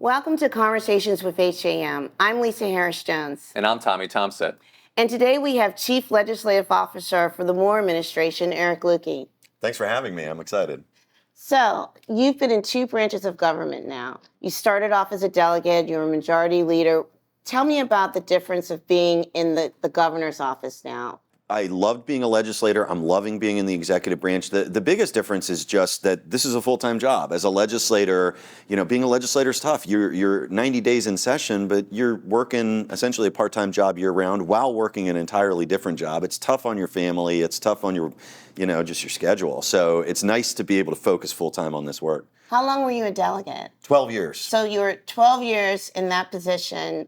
Welcome to Conversations with HJM. I'm Lisa Harris-Jones. And I'm Tommy Thompson. And today we have Chief Legislative Officer for the Moore administration, Eric Luedtke. Thanks for having me. I'm excited. So, you've been in two branches of government now. You started off as a delegate, you're a majority leader. Tell me about the difference of being in the governor's office now. I loved being a legislator. I'm loving being in the executive branch. The biggest difference is just that this is a full-time job. As a legislator, being a legislator is tough. You're 90 days in session, but you're working essentially a part-time job year-round while working an entirely different job. It's tough on your family. It's tough on your, just your schedule. So it's nice to be able to focus full-time on this work. How long were you a delegate? 12 years. So you were 12 years in that position.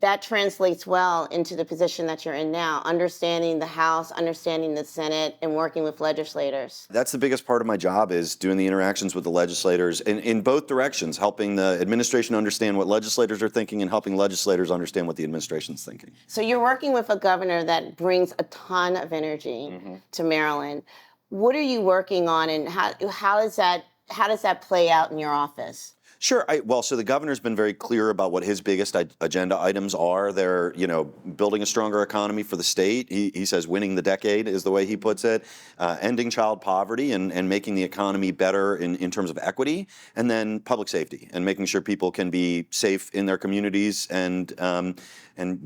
That translates well into the position that you're in now, understanding the House, understanding the Senate, and working with legislators. That's the biggest part of my job, is doing the interactions with the legislators in both directions, helping the administration understand what legislators are thinking and helping legislators understand what the administration's thinking. So you're working with a governor that brings a ton of energy to Maryland. What are you working on, and how does that play out in your office? Sure. So the governor's been very clear about what his biggest agenda items are. They're, building a stronger economy for the state. He says winning the decade is the way he puts it, ending child poverty and making the economy better in terms of equity, and then public safety and making sure people can be safe in their communities and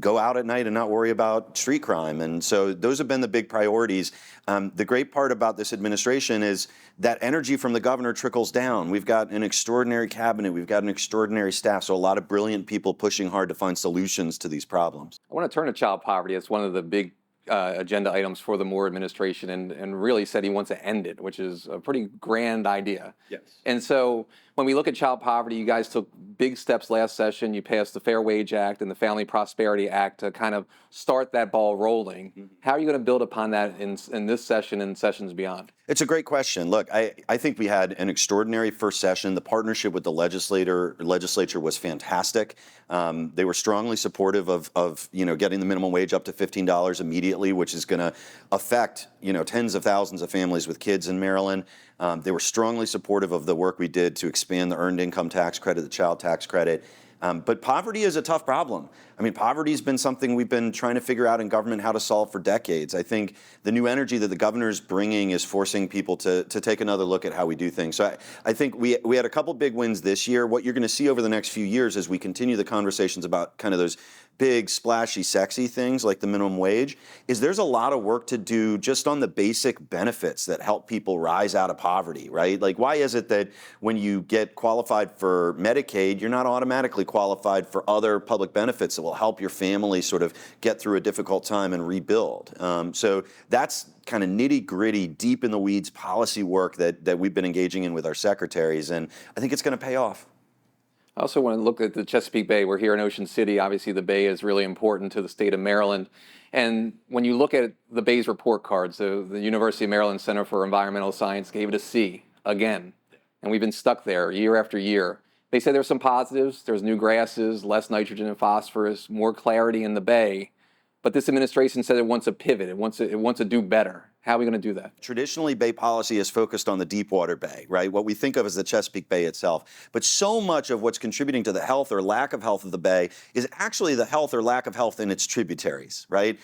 go out at night and not worry about street crime. And so those have been the big priorities. The great part about this administration is that energy from the governor trickles down. We've got an extraordinary cabinet. We've got an extraordinary staff. So a lot of brilliant people pushing hard to find solutions to these problems. I want to turn to child poverty. It's one of the big agenda items for the Moore administration, and really said he wants to end it, which is a pretty grand idea. Yes. And so when we look at child poverty, you guys took big steps last session. You passed the Fair Wage Act and the Family Prosperity Act to kind of start that ball rolling. Mm-hmm. How are you going to build upon that in this session and sessions beyond? It's a great question. Look, I think we had an extraordinary first session. The partnership with the legislature was fantastic. They were strongly supportive of getting the minimum wage up to $15 immediately, which is going to affect tens of thousands of families with kids in Maryland. They were strongly supportive of the work we did to expand the earned income tax credit, the child tax credit. But poverty is a tough problem. I mean, poverty's been something we've been trying to figure out in government how to solve for decades. I think the new energy that the governor's bringing is forcing people to take another look at how we do things. So I think we had a couple big wins this year. What you're going to see over the next few years as we continue the conversations about kind of those big, splashy, sexy things like the minimum wage is there's a lot of work to do just on the basic benefits that help people rise out of poverty, right? Like, why is it that when you get qualified for Medicaid, you're not automatically qualified for other public benefits that will help your family sort of get through a difficult time and rebuild? So that's kind of nitty-gritty, deep in the weeds policy work that we've been engaging in with our secretaries, and I think it's going to pay off. I also want to look at the Chesapeake Bay. We're here in Ocean City. Obviously, the Bay is really important to the state of Maryland. And when you look at the Bay's report cards, the University of Maryland Center for Environmental Science gave it a C again. And we've been stuck there year after year. They say there's some positives. There's new grasses, less nitrogen and phosphorus, more clarity in the Bay. But this administration said it wants a pivot. It wants to do better. How are we going to do that? Traditionally, Bay policy is focused on the Deepwater Bay, right? What we think of as the Chesapeake Bay itself. But so much of what's contributing to the health or lack of health of the Bay is actually the health or lack of health in its tributaries, right?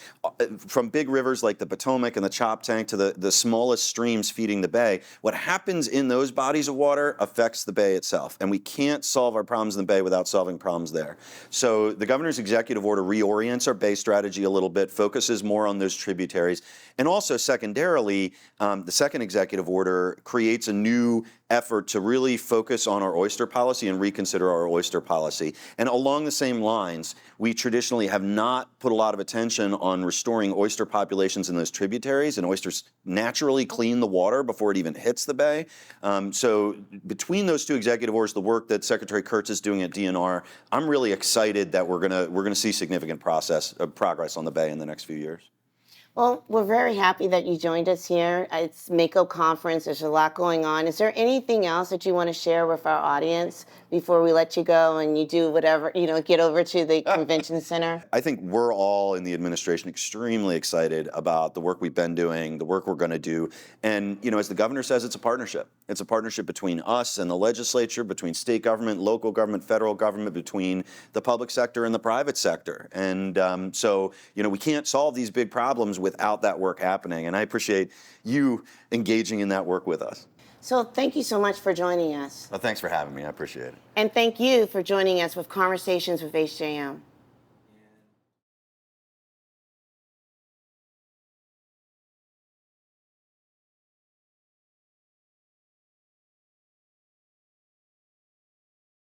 From big rivers like the Potomac and the Choptank to the smallest streams feeding the Bay, what happens in those bodies of water affects the Bay itself. And we can't solve our problems in the Bay without solving problems there. So the governor's executive order reorients our Bay strategy a little bit, focuses more on those tributaries, and also secondarily, the second executive order creates a new effort to really focus on our oyster policy and reconsider our oyster policy. And along the same lines, we traditionally have not put a lot of attention on restoring oyster populations in those tributaries, and oysters naturally clean the water before it even hits the Bay. So between those two executive orders, the work that Secretary Kurtz is doing at DNR, I'm really excited that we're gonna see significant progress on the Bay in the next few years. Well, we're very happy that you joined us here. It's MACo conference. There's a lot going on. Is there anything else that you want to share with our audience before we let you go and you do whatever, get over to the convention center? I think we're all in the administration extremely excited about the work we've been doing, the work we're going to do. And, as the governor says, it's a partnership. It's a partnership between us and the legislature, between state government, local government, federal government, between the public sector and the private sector. And so, we can't solve these big problems without that work happening. And I appreciate you engaging in that work with us. So thank you so much for joining us. Well, thanks for having me. I appreciate it. And thank you for joining us with Conversations with HJM.